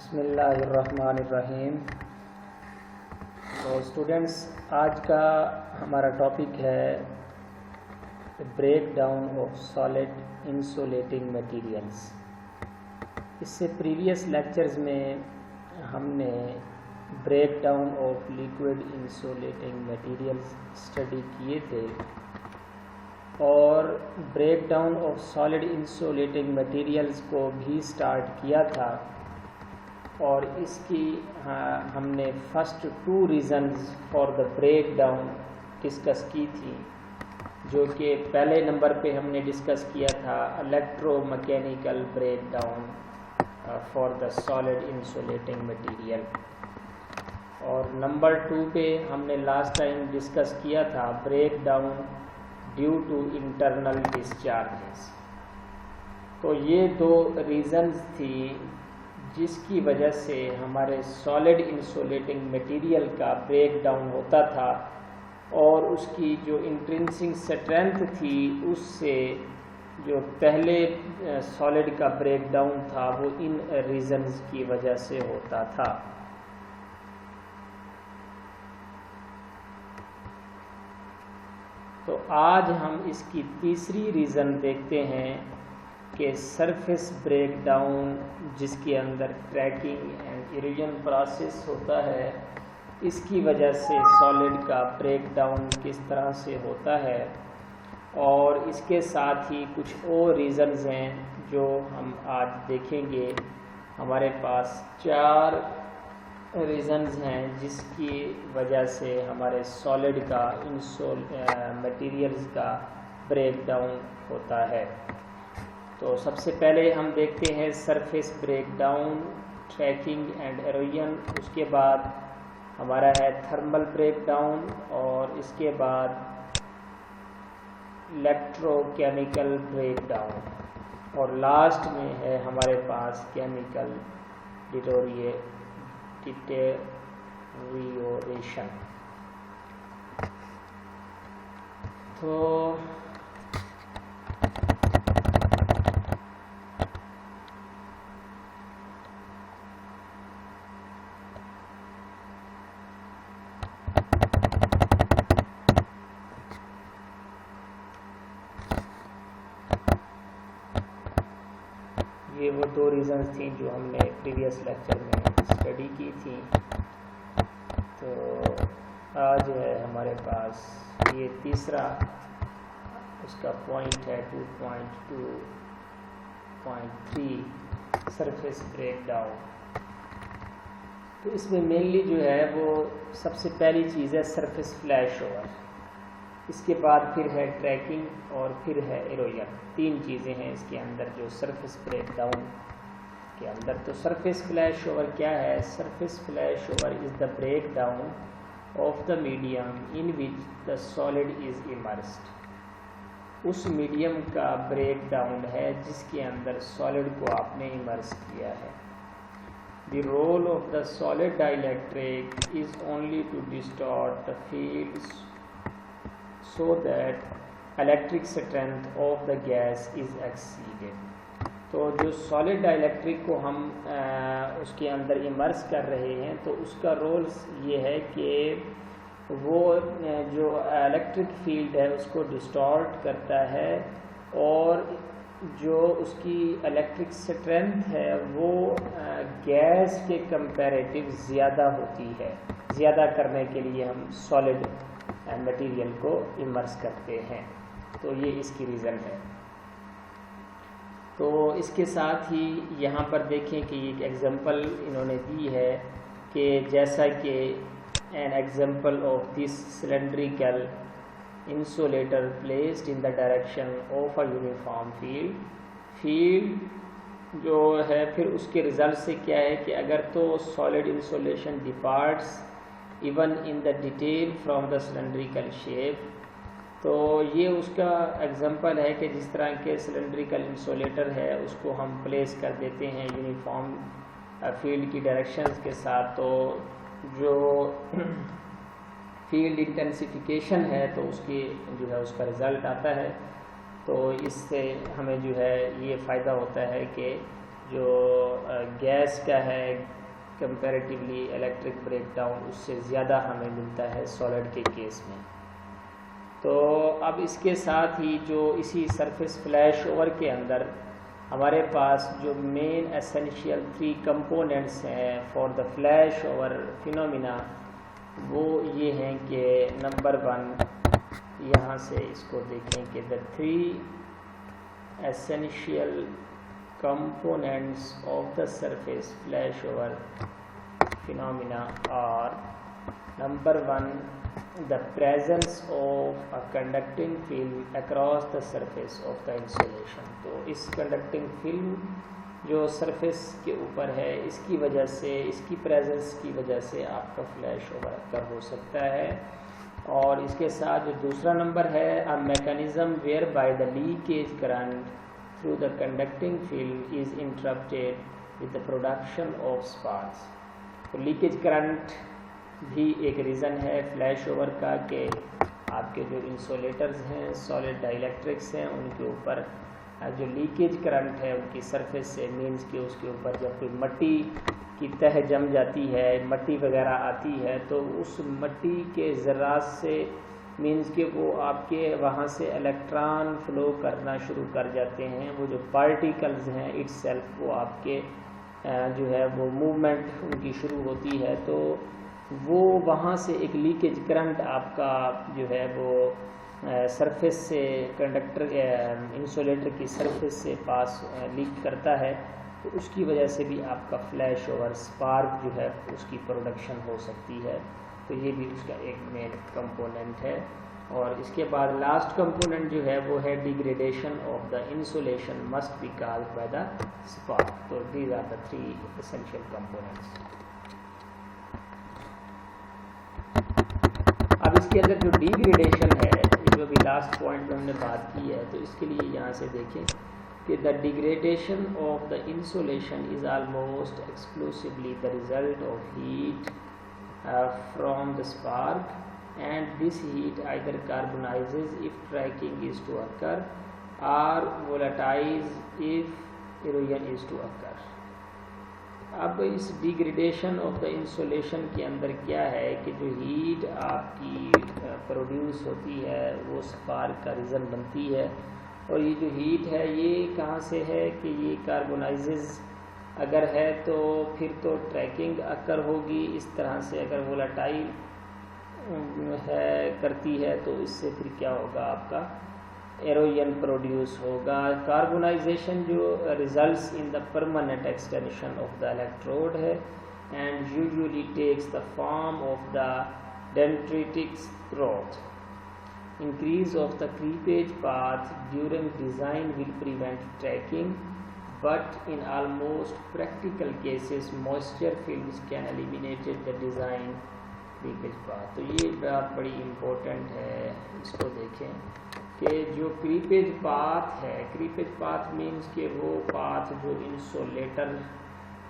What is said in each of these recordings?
बिस्मिल्लाहिर्रहमानिर्रहीम। तो स्टूडेंट्स, आज का हमारा टॉपिक है break down of solid insulating materials. इससे प्रीवियस लेक्चर्स में हमने break down of liquid insulating materials study किए थे और break down of solid insulating materials को भी स्टार्ट किया था और इसकी हमने first 2 reasons for the break down discuss की थी, जो कि पहले नंबर पे हमने डिस्कस किया था electromechanical break down for the solid insulating material, और नंबर 2 पे हमने लास्ट टाइम डिस्कस किया था break down due to internal discharges. तो ये 2 रीज़न्स थी जिसकी वजह से हमारे सॉलिड इंसुलेटिंग मटेरियल का ब्रेक डाउन होता था और उसकी जो इंट्रिंसिक स्ट्रेंथ थी उससे जो पहले सॉलिड का ब्रेक डाउन था वो इन रीजंस की वजह से होता था। तो आज हम इसकी तीसरी रीज़न देखते हैं कि सरफेस ब्रेक डाउन, जिसके अंदर क्रैकिंग एंड इरोजन प्रोसेस होता है, इसकी वजह से सॉलिड का ब्रेक डाउन किस तरह से होता है, और इसके साथ ही कुछ और रीज़न्स हैं जो हम आज देखेंगे। हमारे पास 4 रीज़न्स हैं जिसकी वजह से हमारे सॉलिड का मटेरियल्स का ब्रेक डाउन होता है। तो सबसे पहले हम देखते हैं surface break down, tracking and erosion. उसके बाद हमारा है थर्मल ब्रेक डाउन और इसके बाद इलेक्ट्रोकेमिकल ब्रेक डाउन, और लास्ट में है हमारे पास केमिकल डिटेरियोरेशन। तो ये वो 2 रीज़न्स थी जो हमने प्रीवियस लेक्चर में स्टडी की थी। तो आज है हमारे पास ये तीसरा उसका पॉइंट है 2.2.3 सरफेस ब्रेक डाउन। तो इसमें मेनली जो है वो सबसे पहली चीज़ है सरफेस फ्लैश ओवर, इसके बाद फिर है ट्रैकिंग और फिर है इरोजन। 3 चीज़ें हैं इसके अंदर जो सरफेस ब्रेक डाउन के अंदर। तो सरफेस फ्लैश ओवर क्या है? Surface flash over is the break down of the medium in which the solid is immersed. उस मीडियम का ब्रेक डाउन है जिसके अंदर सॉलिड को आपने इमर्स किया है। The role of the solid dielectric is only to distort the fields so that electric strength of the gas is exceeded। तो जो सॉलिड डाइलेक्ट्रिक को हम उसके अंदर इमर्स कर रहे हैं तो उसका रोल ये है कि वो जो इलेक्ट्रिक फील्ड है उसको डिस्टॉर्ट करता है, और जो उसकी इलेक्ट्रिक स्ट्रेंथ है वो गैस के कंपैरेटिव ज़्यादा होती है। ज़्यादा करने के लिए हम सॉलिड मटेरियल को इमर्स करते हैं। तो ये इसकी रीज़न है। तो इसके साथ ही यहाँ पर देखें कि एक एग्जांपल इन्होंने दी है कि जैसा कि an example of this cylindrical insulator placed in the direction of a uniform field जो है, फिर उसके रिजल्ट से क्या है कि अगर तो solid insulation departs even in the detail from the cylindrical shape. तो ये उसका एग्जांपल है कि जिस तरह के सिलेंड्रिकल इंसुलेटर है उसको हम प्लेस कर देते हैं यूनिफॉर्म फील्ड की डायरेक्शंस के साथ, तो जो फील्ड इंटेंसिफिकेशन है तो उसकी जो है उसका रिज़ल्ट आता है। तो इससे हमें जो है ये फ़ायदा होता है कि जो गैस का है कंपैरेटिवली इलेक्ट्रिक ब्रेकडाउन उससे ज़्यादा हमें मिलता है सॉलिड के केस में। तो अब इसके साथ ही जो इसी सरफेस फ्लैश ओवर के अंदर हमारे पास जो मेन एसेंशियल 3 कंपोनेंट्स हैं for the flash over phenomena, वो ये हैं कि नंबर 1 यहाँ से इसको देखें कि the 3 essential components of the surface flashover phenomena are number 1 the presence of a conducting film across the surface of the insulation। तो इस conducting film जो surface के ऊपर है इसकी वजह से, इसकी presence की वजह से आपका flash over occur हो सकता है। और इसके साथ जो दूसरा नंबर है a mechanism whereby the leakage current through the conducting film is interrupted with the production of sparks। तो लीकेज करंट भी एक रीज़न है फ्लैश ओवर का कि आपके जो इंसुलेटर्स हैं, सॉलिड डाइलेक्ट्रिक्स हैं, उनके ऊपर जो लीकेज करंट है उनकी सरफेस से, मीन्स कि उसके ऊपर जब कोई मट्टी की तह जम जाती है, मट्टी वगैरह आती है, तो उस मट्टी के ज़रात से मीन्स कि वो आपके वहाँ से इलेक्ट्रॉन फ्लो करना शुरू कर जाते हैं। वो जो पार्टिकल्स हैं इटसेल्फ वो आपके जो है वो मूवमेंट उनकी शुरू होती है, तो वो वहाँ से एक लीकेज करंट आपका जो है वो सरफेस से कंडक्टर इंसुलेटर की सरफेस से पास लीक करता है। तो उसकी वजह से भी आपका फ्लैश ओवर स्पार्क जो है उसकी प्रोडक्शन हो सकती है। तो ये भी उसका एक मेन कंपोनेंट है। और इसके बाद लास्ट कंपोनेंट जो है वो है degradation of the insulation must be caused by the spark. तो these are the 3 essential components. अब इसके अंदर जो डिग्रेडेशन है, जो भी लास्ट पॉइंट में हमने बात की है, तो इसके लिए यहाँ से देखें कि the degradation of the insulation is almost exclusively the result of heat from the spark, and this heat either carbonizes if cracking is to occur or volatilizes if erosion is to occur। अब इस degradation of the insulation के अंदर क्या है कि जो heat आपकी produce होती है वो स्पार्क का रीज़न बनती है। और ये जो हीट है ये कहाँ से है कि ये कार्बोनाइजेज अगर है तो फिर तो ट्रैकिंग अकर होगी। इस तरह से अगर वोलाटाइल है करती है तो इससे फिर क्या होगा, आपका एरोजन प्रोड्यूस होगा। कार्बोनाइजेशन जो results in the permanent extension of the electrode है and usually takes the form of the dendritic growth. Increase of the creepage path during design will prevent tracking, but in almost practical cases moisture films can eliminate the design creepage path। तो ये बात बड़ी important है, इसको देखें कि जो क्रीपेज path है, क्रीपेज पाथ मीन्स कि वो पाथ जो इंसुलेटर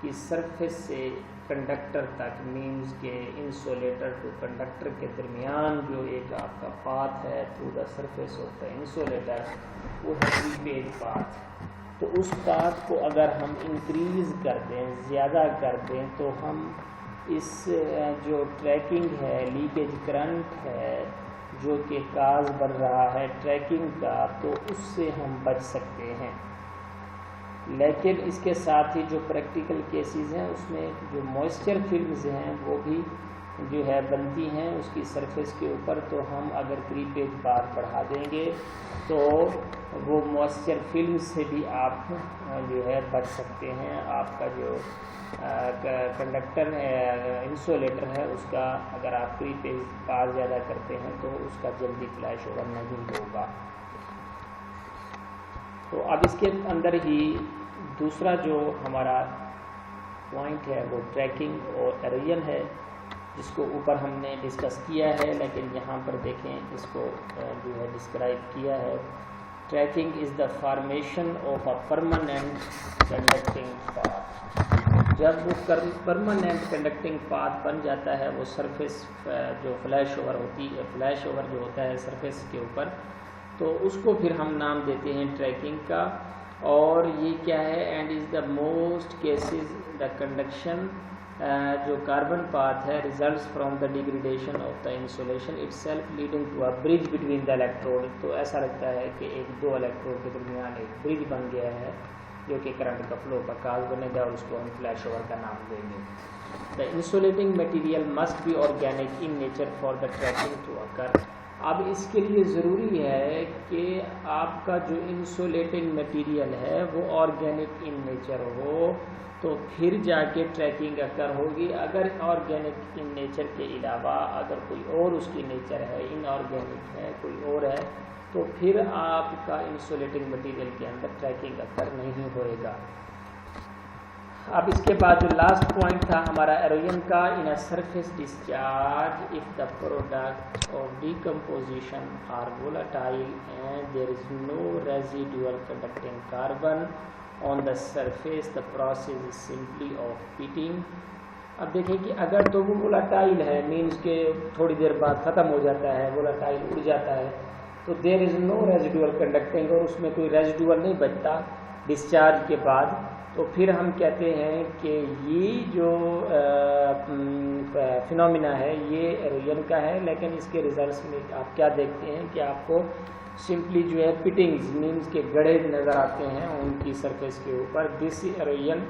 की सरफेस से कंडक्टर तक, मीन्स के इंसुलेटर टू कंडक्टर के दरमियान जो एक आपका पाथ है through the surface of the insulator, वो है क्रीपेज पाथ। तो उस पाथ को अगर हम इंक्रीज़ कर दें, ज़्यादा कर दें, तो हम इस जो ट्रैकिंग है, लीकेज करंट है जो कि काज बन रहा है ट्रैकिंग का, तो उससे हम बच सकते हैं। लेकिन इसके साथ ही जो प्रैक्टिकल केसेस हैं उसमें जो मॉइस्चर फिल्म्स हैं वो भी जो है बनती हैं उसकी सरफेस के ऊपर, तो हम अगर क्रीपेज पाथ बढ़ा देंगे तो वो मॉइस्चर फिल्म से भी आप जो है बच सकते हैं। आपका जो कंडक्टर इंसुलेटर है उसका अगर आप क्रीपेज पाथ ज़्यादा करते हैं तो उसका जल्दी फ्लैश ओवर नहीं होगा। तो अब इसके अंदर ही दूसरा जो हमारा पॉइंट है वो ट्रैकिंग और एरोजन है, जिसको ऊपर हमने डिस्कस किया है, लेकिन यहाँ पर देखें इसको जो है डिस्क्राइब किया है। Tracking is the formation of a permanent conducting path. जब वो परमानेंट कंडक्टिंग पाथ बन जाता है, वो सरफेस जो फ्लैश ओवर होती है, फ्लैश ओवर जो होता है सरफेस के ऊपर, तो उसको फिर हम नाम देते हैं ट्रैकिंग का। और ये क्या है, and is the most cases the conduction जो कार्बन पाथ है results from the degradation of the insulation itself leading to a bridge between the electrode. तो ऐसा लगता है कि एक दो इलेक्ट्रोड के दरमियान एक ब्रिज बन गया है जो कि करंट का फ्लो का काज बनेगा और उसको हम फ्लैश ओवर का नाम देंगे। The insulating material must be organic in nature for the tracking to occur. अब इसके लिए ज़रूरी है कि आपका जो इंसुलेटिंग मटेरियल है वो ऑर्गेनिक इन नेचर हो, तो फिर जाके ट्रैकिंग अकर होगी। अगर ऑर्गेनिक इन नेचर के अलावा अगर कोई और उसकी नेचर है, इनऑर्गेनिक है, कोई और है, तो फिर आपका इंसुलेटिंग मटेरियल के अंदर ट्रैकिंग अकर नहीं होएगा। अब इसके बाद जो लास्ट पॉइंट था हमारा एरोजन का, in a surface discharge if the product of decomposition are volatile and there is no residual conducting carbon on the surface the process is simply of pitting. अब देखें कि अगर तो वो वोलेटाइल है, मीन्स के थोड़ी देर बाद ख़त्म हो जाता है, वोलेटाइल उड़ जाता है, तो there is no residual conducting, और उसमें कोई रेजिडुअल नहीं बचता डिस्चार्ज के बाद, तो फिर हम कहते हैं कि ये जो फिनोमिना है ये एरोजन का है। लेकिन इसके रिजल्ट्स में आप क्या देखते हैं कि आपको सिंपली जो है पिटिंग्स मीन्स के गड़े नज़र आते हैं उनकी सरफेस के ऊपर। This halogen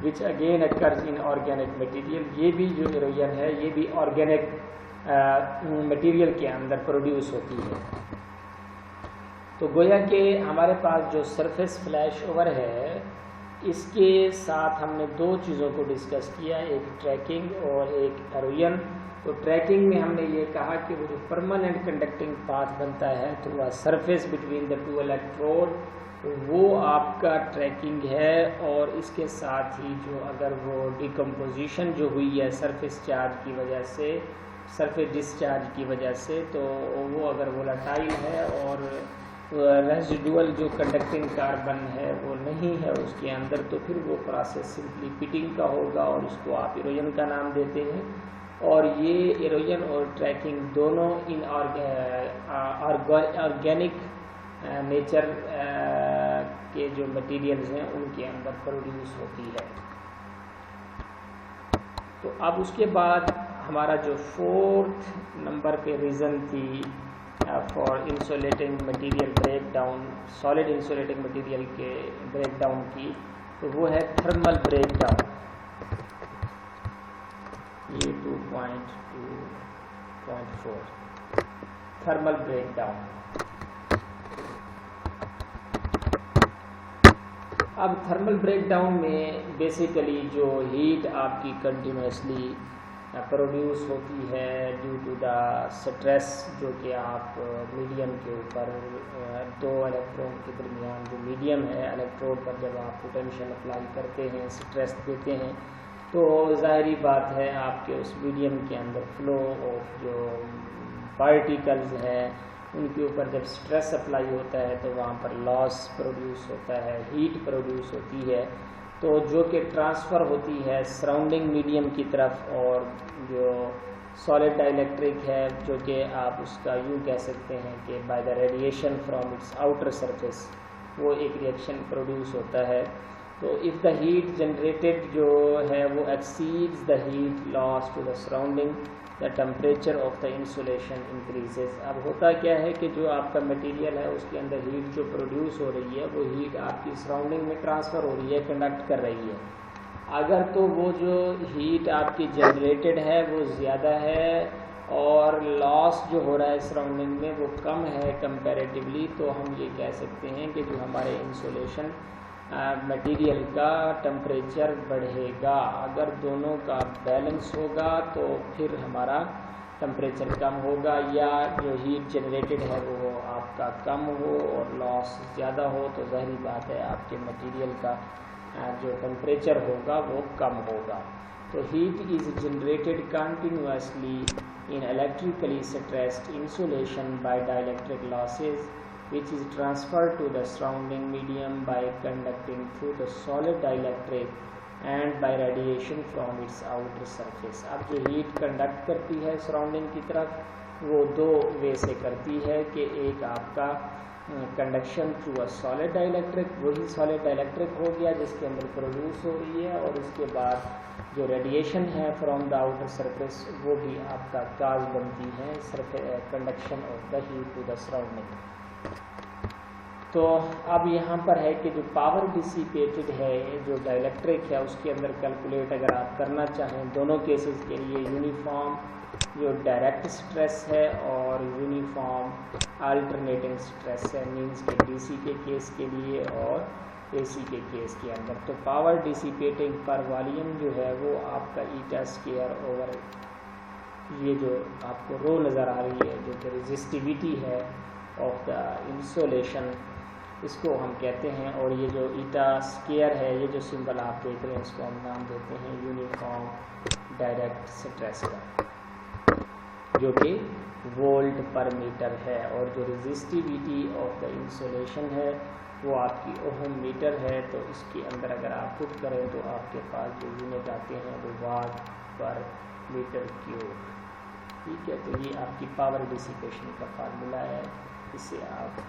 which again occurs in organic material, ये भी जो एरोजन है ये भी ऑर्गेनिक मटेरियल के अंदर प्रोड्यूस होती है। तो गोया कि हमारे पास जो सरफेस फ्लैश ओवर है इसके साथ हमने दो चीज़ों को डिस्कस किया, एक ट्रैकिंग और एक एरोजन। तो ट्रैकिंग में हमने ये कहा कि वो जो परमानेंट कंडक्टिंग पाथ बनता है through a surface between the to electrode, वो आपका ट्रैकिंग है। और इसके साथ ही जो अगर वो डिकम्पोजिशन जो हुई है सरफेस चार्ज की वजह से, सरफेस डिस्चार्ज की वजह से, तो वो अगर वोलेटाइल है और रेजिडुअल जो कंडक्टिंग कार्बन है वो नहीं है उसके अंदर, तो फिर वो प्रोसेस सिंपली पिटिंग का होगा और उसको आप एरोजन का नाम देते हैं। और ये एरोजन और ट्रैकिंग दोनों इन ऑर्गेनिक नेचर के जो मटेरियल्स हैं उनके अंदर प्रोड्यूस होती है। तो अब उसके बाद हमारा जो 4th नंबर पे रीज़न थी for insulating material break down, solid insulating material के ब्रेक डाउन की, तो वो है थर्मल ब्रेक डाउन। ये 2.2.4 थर्मल ब्रेक डाउन। अब थर्मल ब्रेक डाउन में बेसिकली जो हीट आपकी कंटिन्यूसली प्रोड्यूस होती है ड्यू टू द स्ट्रेस जो कि आप मीडियम के ऊपर दो इलेक्ट्रॉन के दरमियान जो मीडियम है इलेक्ट्रोड पर जब आप पोटेंशियल अप्लाई करते हैं, स्ट्रेस देते हैं, तो ज़ाहिरी बात है आपके उस मीडियम के अंदर फ्लो ऑफ जो पार्टिकल्स हैं उनके ऊपर जब स्ट्रेस अप्लाई होता है तो वहाँ पर लॉस प्रोड्यूस होता है, हीट प्रोड्यूस होती है, तो जो कि ट्रांसफ़र होती है सराउंडिंग मीडियम की तरफ। और जो सॉलिड डाइलेक्ट्रिक है जो कि आप उसका यूँ कह सकते हैं कि by the radiation from its outer surface वो एक रिएक्शन प्रोड्यूस होता है। तो इफ़ द हीट जनरेटेड जो है वो exceeds the heat loss to the surrounding, the temperature of the insulation increases. अब होता क्या है कि जो आपका मटेरियल है उसके अंदर हीट जो प्रोड्यूस हो रही है वो हीट आपकी सराउंडिंग में ट्रांसफ़र हो रही है, कंडक्ट कर रही है। अगर तो वो जो हीट आपकी जनरेटेड है वो ज़्यादा है और लॉस जो हो रहा है सराउंडिंग में वो कम है कंपैरेटिवली, तो हम ये कह सकते हैं कि जो हमारे इंसुलेशन मटेरियल का टेम्परेचर बढ़ेगा। अगर दोनों का बैलेंस होगा तो फिर हमारा टेम्परेचर कम होगा, या जो हीट जनरेटेड है वो आपका कम हो और लॉस ज़्यादा हो, तो ज़ाहिर बात है आपके मटेरियल का जो टेम्परेचर होगा वो कम होगा। तो heat is generated continuously in electrically stressed insulation by dielectric losses which is transferred to the surrounding medium by conducting through the solid dielectric and by radiation from its outer surface। अब जो heat conduct करती है surrounding की तरफ वो दो वे से करती है कि एक आपका conduction through a solid dielectric, वही सॉलिड डाइलेक्ट्रिक हो गया जिसके अंदर प्रोड्यूस हो रही है, और उसके बाद जो रेडिएशन है फ्रॉम द आउटर सरफेस वो भी आपका काज बनती है conduction of the heat to the surrounding. तो अब यहाँ पर है कि जो पावर डिसिपेटेड है जो डाइलेक्ट्रिक है उसके अंदर कैलकुलेट अगर आप करना चाहें दोनों केसेस के लिए यूनिफॉर्म जो डायरेक्ट स्ट्रेस है और यूनिफॉर्म अल्टरनेटिंग स्ट्रेस है, मींस के डीसी के केस के लिए और एसी के केस के अंदर। तो पावर डिसिपेटिंग पर वॉल्यूम जो है वो आपका ईटा स्क्वायर ओवर ये जो आपको रो नज़र आ रही है जो कि रेजिस्टिविटी है ऑफ द इंसुलेशन इसको हम कहते हैं, और ये जो ईटा स्क्वायर है ये जो सिंबल आप देख रहे हैं इसको हम नाम देते हैं यूनिफॉर्म डायरेक्ट स्ट्रेस का, जो कि वोल्ट पर मीटर है, और जो रेजिस्टिविटी ऑफ द इंसुलेशन है वो आपकी ओहम मीटर है। तो इसके अंदर अगर आप पुट करें तो आपके पास जो यूनिट आते हैं वो वाट पर मीटर क्यूब। ठीक है, तो ये आपकी पावर डिसिपेशन का फार्मूला है, इससे आप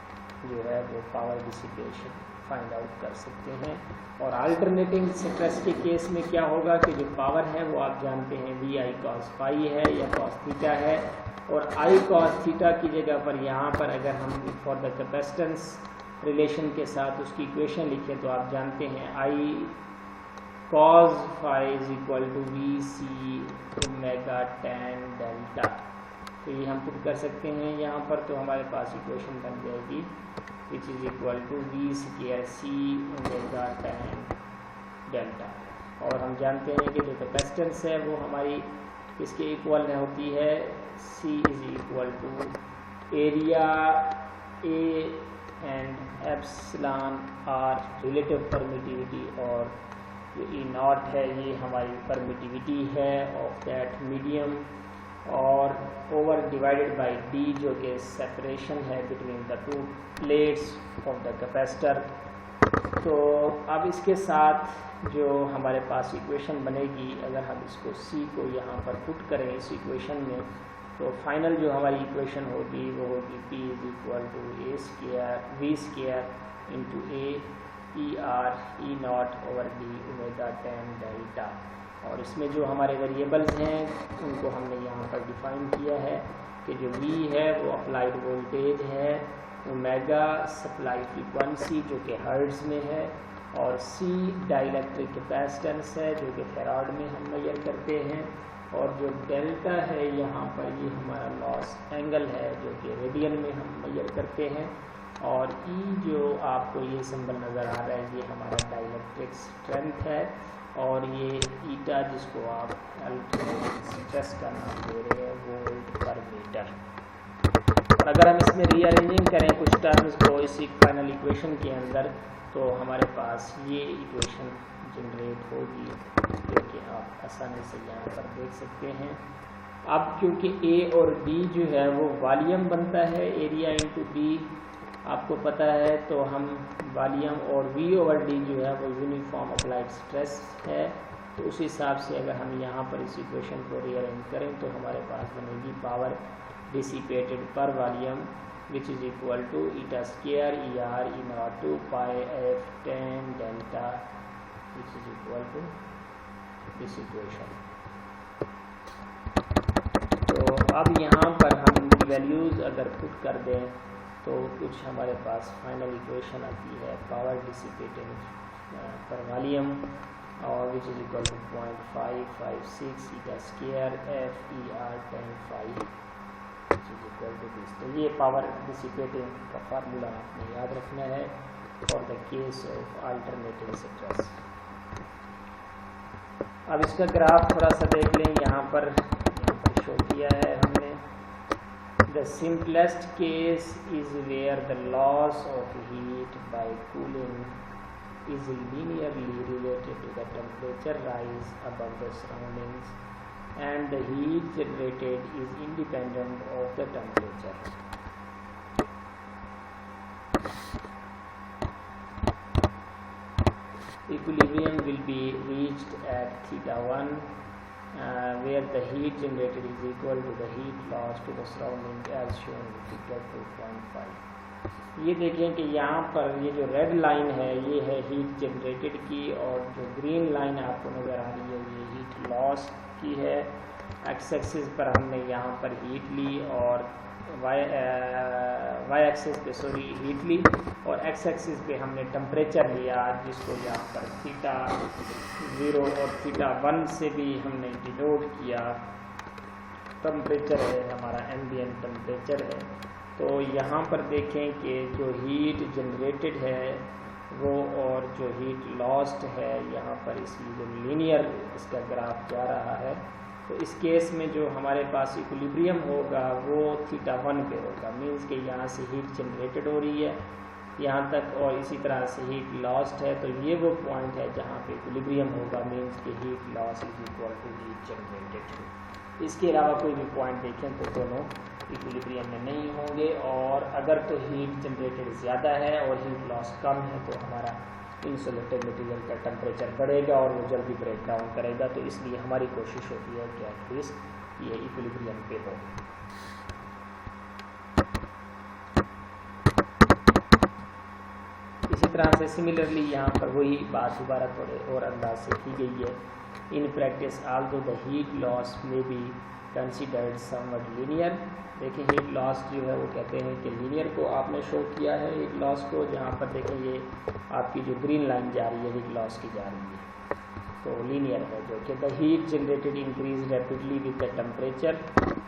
जो है वो पावर डिसिपेशन फाइंड आउट कर सकते हैं। और अल्टरनेटिंग स्ट्रेस के केस में क्या होगा कि जो पावर है वो आप जानते हैं वी आई कॉस पाई है या कॉस थीटा है, और आई कॉस थीटा की जगह पर यहाँ पर अगर हम फॉर द कैपेसिटेंस रिलेशन के साथ उसकी इक्वेशन लिखें तो आप जानते हैं I cos phi is equal to V C omega tan delta. तो ये हम पुट कर सकते हैं यहाँ पर, तो हमारे पास इक्वेशन बन जाएगी which is equal to V square C omega tan delta. और हम जानते हैं कि जो कैपेसिटेंस है वो हमारी इसके इक्वल होती है C is equal to area A and epsilon R relative permittivity, और जो ई नॉट है ये हमारी परमिटिविटी है ऑफ दैट मीडियम, और ओवर डिवाइडेड बाई डी जो कि सेपरेशन है between the two plates of the capacitor. तो अब इसके साथ जो हमारे पास इक्वेशन बनेगी अगर हम इसको सी को यहाँ पर पुट करें इस इक्वेशन में, तो फाइनल जो हमारी इक्वेशन होगी वो होगी P is equal to A square V square into A E R E naught over D omega tan delta. और इसमें जो हमारे वेरिएबल्स हैं उनको हमने यहाँ पर डिफाइन किया है कि जो v है वो अप्लाइड वोल्टेज है, ओमेगा सप्लाई फ्रीक्वेंसी जो कि हर्ट्ज में है, और c डाइलेक्ट्रिक कैपेसिटेंस है जो कि फेराड में हम मेजर करते हैं, और जो डेल्टा है यहाँ पर ये हमारा लॉस एंगल है जो कि रेडियन में हम मेजर करते हैं, और E जो आपको ये सिंबल नज़र आ रहा है ये हमारा डाइलेक्ट्रिक स्ट्रेंथ है, और ये ईटा जिसको आप अल्टरनेटिंग स्ट्रेस का नाम दे रहे हैं वोल्ट पर मीटर। अगर हम इसमें रीअरेंजिंग करें कुछ टर्म्स को इस फाइनल इक्वेशन के अंदर तो हमारे पास ये इक्वेशन जनरेट होगी जो कि आप आसानी से यहाँ पर देख सकते हैं। अब क्योंकि ए और डी जो है वो वॉल्यूम बनता है एरिया इंटू डी आपको पता है, तो हम वॉल्यूम और V ओवर डी जो है वो यूनिफॉर्म अप्लाइड स्ट्रेस है, तो उस हिसाब से अगर हम यहाँ पर इस इक्वेशन को रीअरेंज करें तो हमारे पास बनेगी power dissipated per volume which is equal to eta square E R E naught two pi F tan delta which is equal to this equation. तो अब यहाँ पर हम वैल्यूज़ अगर पुट कर दें तो कुछ हमारे पास फाइनल इक्वेशन आती है पावर डिसिपेटिंग पर वॉल्यूम और which is equal to 0.556 eta square F E R tan five which is equal to this. तो ये पावर डिसिपेटिंग का फार्मूला आपने याद रखना है for the case of alternating stress. अब इसका ग्राफ थोड़ा सा देख लें, यहाँ पर शो किया है हमने। The simplest case is where the loss of heat by cooling is linearly related to the temperature rise above the surroundings and the heat generated is independent of the temperature. Equilibrium will be reached at theta 1 where the heat generated is equal to the heat loss to the surrounding as shown in figure 2.5। ये देखें कि यहाँ पर ये जो red line है ये है हीट जनरेटेड की, और जो ग्रीन लाइन आपको नज़र आ रही है ये हीट लॉस की है। एक्स एक्सिस पर हमने यहाँ पर हीट ली और वाई एक्सिस पे हीट ली, और एक्स एक्सिस पे हमने टेम्परेचर लिया, जिसको यहाँ पर थीटा 0 और थीटा 1 से भी हमने डिनोट किया। टेम्परेचर है हमारा एम्बिएंट टेम्परेचर है। तो यहाँ पर देखें कि जो हीट जनरेटेड है वो और जो हीट लॉस्ट है, यहाँ पर इसकी जो लीनियर इसका ग्राफ जा रहा है, तो इस केस में जो हमारे पास इक्विलिब्रियम होगा वो थीटा 1 पे होगा। मींस कि यहाँ से हीट जनरेटेड हो रही है यहाँ तक, और इसी तरह से हीट लॉस्ट है, तो ये वो पॉइंट है जहाँ पे इक्विलिब्रियम होगा। मींस कि heat loss is equal to heat generated. इसके अलावा कोई भी पॉइंट देखें तो दोनों इक्विलिब्रियम में नहीं होंगे, और अगर तो हीट जनरेटेड ज़्यादा है और हीट लॉस कम है तो हमारा इंसुलेटेड मटेरियल का टेम्परेचर बढ़ेगा और वो जल्दी ब्रेक डाउन करेगा। तो इसलिए हमारी कोशिश होती है कि एटलीस्ट ये इक्विलिब्रियम पे हो। इसी तरह से सिमिलरली यहाँ पर वही बात दोबारा थोड़े और अंदाज से की गई है। In practice Aldous the heat loss में बी कंसिडर्ड समवट लीनियर। देखिए हीट लॉस जो है वो कहते हैं कि लीनियर को आपने शो किया है हीट लॉस को, जहाँ पर देखें ये आपकी जो ग्रीन लाइन जा रही है हीट लॉस की जा रही है, तो लीनियर है। जो कि the heat generated increase rapidly with the temperature,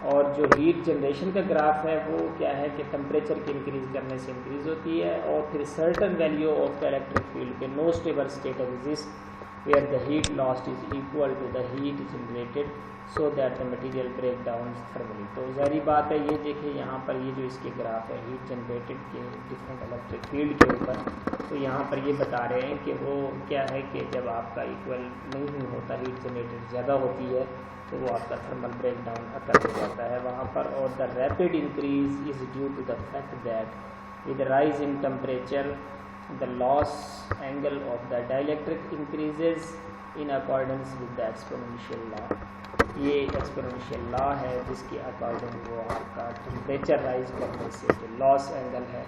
और जो हीट जनरेशन का ग्राफ है वो क्या है कि टेम्परेचर के इंक्रीज करने से इंक्रीज होती है, और फिर certain value of the electric field पे no stable state exist where the heat lost is equal to the heat generated so that the material break down thermally. तो ज़ाहिर बात है, ये देखिए यहाँ पर ये जो इसके ग्राफ है हीट जनरेटेड के डिफरेंट इलेक्ट्रिक फील्ड के ऊपर, तो यहाँ पर ये बता रहे हैं कि वो क्या है कि जब आपका इक्वल नहीं होता, हीट जनरेटेड ज़्यादा होती है, तो वो आपका थर्मल ब्रेक डाउन अकर हो जाता है वहाँ पर। और the rapid increase is due to the fact that with rise in temperature the loss angle of the dielectric increases in accordance with the exponential law. ये एक्सपोनेंशियल लॉ है जिसके according वो आपका टेम्परेचर राइज करने से जो loss angle है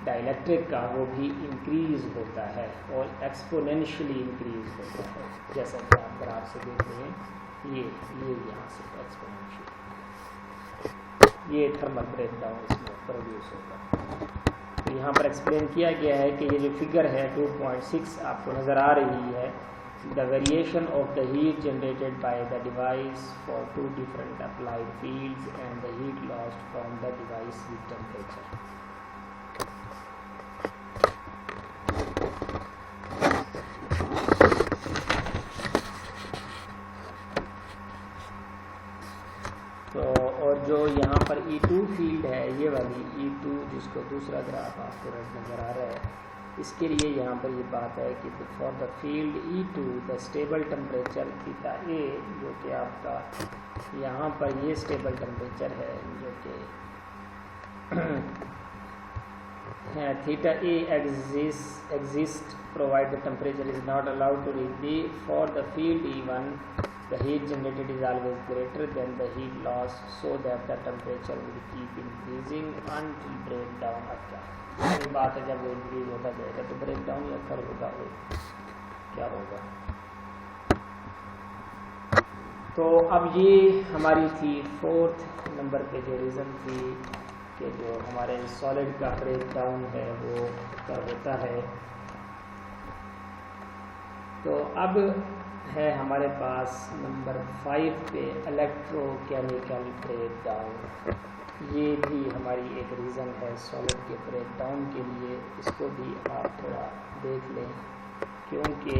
dielectric का वो भी इंक्रीज होता है और एक्सपोनेंशियली इंक्रीज होता है, जैसा कि आप ग्राफ से देख रहे हैं। ये यहाँ से एक्सपोनेंशियल ये थर्मल ब्रेक डाउन इसमें प्रोड्यूस होगा। तो यहाँ पर एक्सप्लेन किया गया है कि ये जो फिगर है 2.6 आपको नज़र आ रही है, the variation of the heat generated by the device for two different applied fields and the heat lost from the device with temperature. तो और जो यहाँ पर E2 फील्ड है, ये वाली E2 जिसको दूसरा ग्राफ आपको रेड नज़र आ रहा है, इसके लिए यहाँ पर ये बात है कि for the field E2 the stable temperature theta A, जो कि आपका यहाँ पर ये स्टेबल टेम्परेचर है जो कि theta A exist provide the temperature is not allowed to reach the. For the field E1 the heat generated is always greater than the heat loss so that the temperature will keep increasing until break down occur. ये बात है, जब वो increase होता जाएगा तो break down या कर होगा, क्या होगा। तो अब ये हमारी थी 4th नंबर पे जो रीज़न थी कि जो हमारे सॉलिड का ब्रेक डाउन है वो क्या होता है। तो अब है हमारे पास नंबर 5 पे इलेक्ट्रोकेमिकल ब्रेक डाउन। ये भी हमारी एक रीज़न है सॉलिड के ब्रेक डाउन के लिए, इसको भी आप थोड़ा देख लें, क्योंकि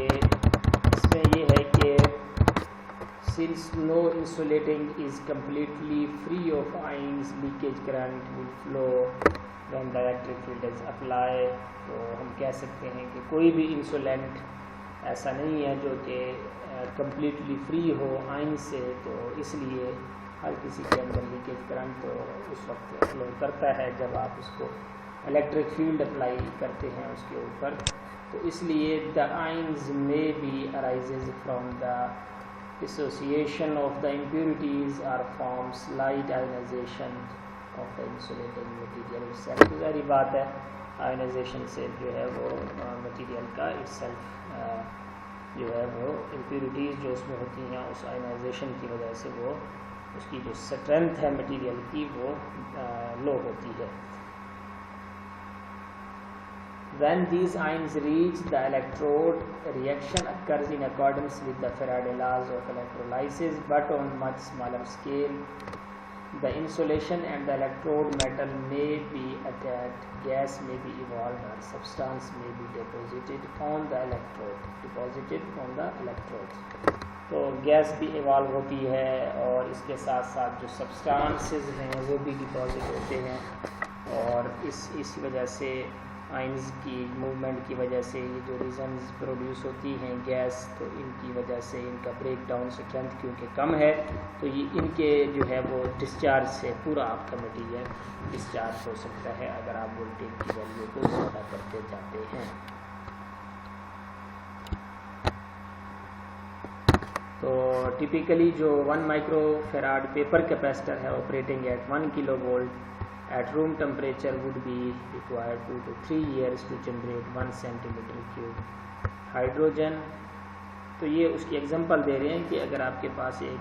इसमें ये है कि since no insulating is completely free of ions leakage current will flow when the electric field is apply. तो हम कह सकते हैं कि कोई भी इंसुलेंट ऐसा नहीं है जो कि कम्प्लीटली फ्री हो आयन से, तो इसलिए हर किसी के अंदर लीकेज करंट तो उस वक्त फ्लो करता है जब आप उसको इलेक्ट्रिक फील्ड अप्लाई करते हैं उसके ऊपर। तो इसलिए the ions may be arises from the association of the impurities are forms light ionization of the insulating material. सारी बात है, आयोनाइजेशन से जो है वो मटेरियल का इटसेल्फ जो है वो इम्प्योरिटीज़ जो उसमें होती हैं उस आयोनाइजेशन की वजह से वो उसकी जो स्ट्रेंथ है मटेरियल की वो लो होती है। When these ions reach the electrode, reaction occurs in accordance with the Faraday laws of electrolysis, but on much smaller scale. The insulation and the electrode metal may be attacked, gas may be evolved, or substance may be deposited on the electrode. तो gas भी evolve होती है और इसके साथ साथ जो substances हैं वो भी डिपॉजिट होते हैं, और इस वजह से आइंस की मूवमेंट की वजह से ये जो रीजन्स प्रोड्यूस होती हैं गैस, तो इनकी वजह से इनका ब्रेक डाउन स्ट्रेंथ क्योंकि कम है तो ये इनके जो है वो डिस्चार्ज से पूरा आपका मटीरियल डिस्चार्ज हो सकता है अगर आप वोल्टेज की वैल्यू को ज़्यादा करते जाते हैं। तो टिपिकली जो 1 माइक्रोफेराड पेपर कैपेसिटर है operating at 1 kilovolt at room temperature would be required 2 to 3 years to generate 1 centimetre cube hydrogen. तो ये उसकी एग्जांपल दे रहे हैं कि अगर आपके पास एक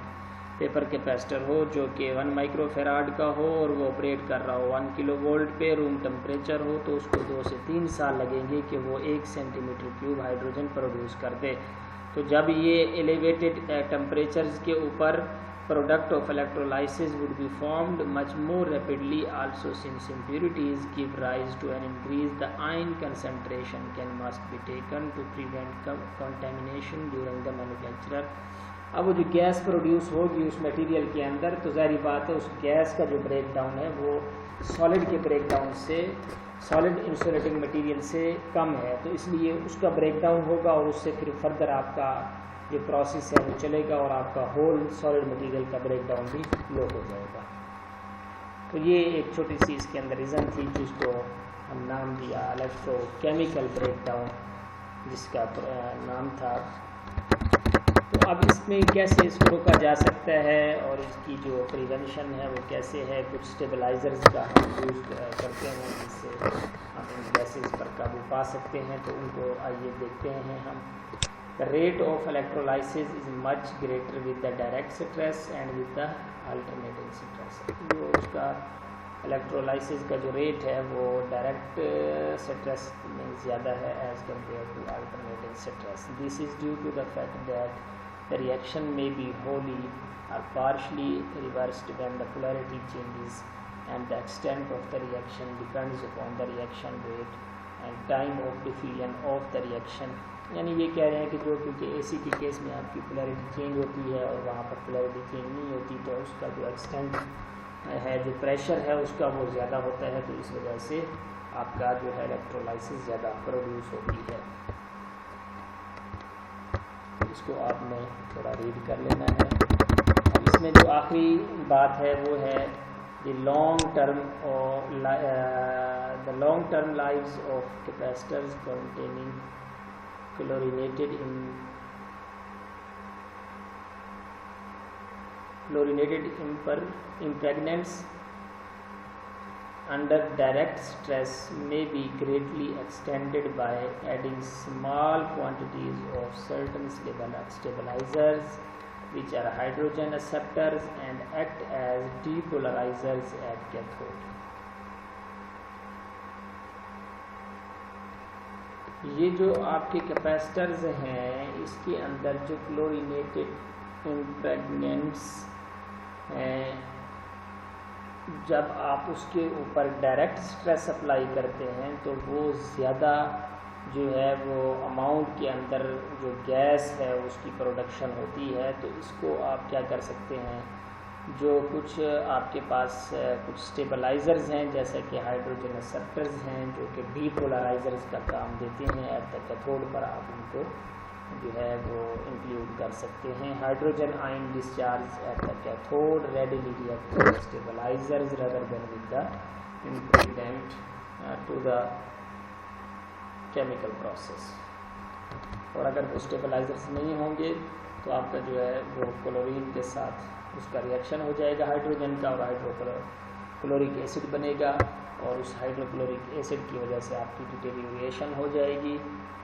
पेपर कैपेसिटर हो जो कि 1 माइक्रोफेराड का हो और वो ऑपरेट कर रहा हो 1 किलोवोल्ट पे, रूम टेम्परेचर हो, तो उसको 2 से 3 साल लगेंगे कि वो 1 सेंटीमीटर क्यूब हाइड्रोजन प्रोड्यूस कर दे। तो जब ये एलिवेटेड टेम्परेचर्स के ऊपर product of electrolysis would be formed much more rapidly also since impurities give rise to an increase the ion concentration can must be taken to prevent contamination during the manufacture. अब वो जो gas produce होगी उस material के अंदर, तो ज़ाहिर बात है उस गैस का जो ब्रेक डाउन है वो सॉलिड के ब्रेक डाउन से, सॉलिड इंसुलेटिंग मटेरियल से कम है, तो इसलिए उसका ब्रेक डाउन होगा और उससे फिर फर्दर आपका जो प्रोसेस है वो चलेगा और आपका होल सॉलिड मटेरियल का ब्रेक डाउन भी लो हो जाएगा। तो ये एक छोटी सी इसके अंदर रीज़न थी जिसको हम नाम दिया इलेक्ट्रोकेमिकल ब्रेक डाउन, जिसका नाम था। तो अब इसमें कैसे इसको रोका जा सकता है और इसकी जो प्रिवेंशन है वो कैसे है, कुछ स्टेबलाइजर्स का हम यूज़ करते हैं जिससे हम इन गैसेस पर काबू पा सकते हैं, तो उनको आइए देखते हैं हम। The rate of electrolysis is much greater with the direct stress and with the alternating stress। जो उसका इलेक्ट्रोलाइसिस का जो रेट है वो डायरेक्ट स्ट्रेस में ज़्यादा है as compare to alternating stress. This is due to the fact that the reaction may be wholly or partially reversed when the polarity changes, and the extent of the reaction depends upon the reaction rate and time of diffusion of the reaction। यानी ये कह रहे हैं कि जो क्योंकि AC के case में आपकी पोलैरिटी चेंज होती है और वहाँ पर पोलैरिटी चेंज नहीं होती, तो उसका जो एक्सटेंट है, जो प्रेशर है उसका वो ज़्यादा होता है, तो इस वजह से आपका जो है इलेक्ट्रोलाइसिस ज़्यादा प्रोड्यूस होती है। इसको आपने थोड़ा रीड कर लेना है। अब इसमें जो आखिरी बात है वो है the long term lives of capacitors containing chlorinated impregnants under direct stress may be greatly extended by adding small quantities of certain stabilizers which are hydrogen acceptors and act as depolarizers at cathode। ये जो आपके capacitors हैं इसके अंदर जो chlorinated इम्प्रेग्नेंट्स हैं, जब आप उसके ऊपर डायरेक्ट स्ट्रेस अप्लाई करते हैं तो वो ज़्यादा जो है वो अमाउंट के अंदर जो गैस है उसकी प्रोडक्शन होती है। तो इसको आप क्या कर सकते हैं, जो कुछ आपके पास कुछ स्टेबलाइजर्स हैं जैसे कि हाइड्रोजन एक्सेप्टर्स हैं जो कि डीपोलराइजर्स का काम देते हैं, एट द कैथोड पर आप उनको जो है वो इंक्लूड कर सकते हैं। Hydrogen ion discharge at the cathode readily react with stabilisers rather than with the impregnant to the chemical process. और अगर वो स्टेबलाइजर्स नहीं होंगे तो आपका जो है वो क्लोरीन के साथ उसका रिएक्शन हो जाएगा हाइड्रोजन का और हाइड्रोक्लोरिक एसिड बनेगा और उस हाइड्रोक्लोरिक एसिड की वजह से आपकी डिटेरियोरेशन हो जाएगी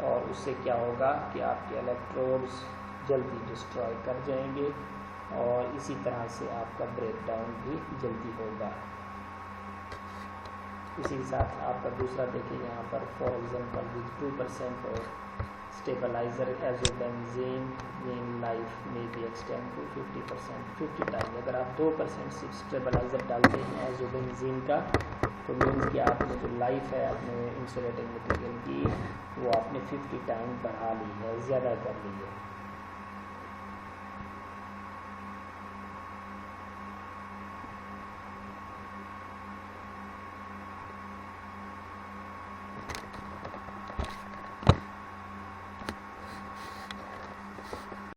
और उससे क्या होगा कि आपके इलेक्ट्रोड्स जल्दी डिस्ट्रॉय कर जाएंगे और इसी तरह से आपका ब्रेकडाउन भी जल्दी होगा। इसी के साथ आपका दूसरा देखिए यहाँ पर फॉर एग्जांपल विद 2% और स्टेबलाइजर एजोबेंजीन मीन लाइफ में बी एक्सटेंड टू 50% 50 टाइम। अगर आप 2% स्टेबलाइजर डालते हैं एजोबेंजीन का तो मीन्स कि आपने जो लाइफ है अपने इंसुलेटिंग मटेरियल की वो आपने 50 टाइम बढ़ा ली है, ज़्यादा कर ली है।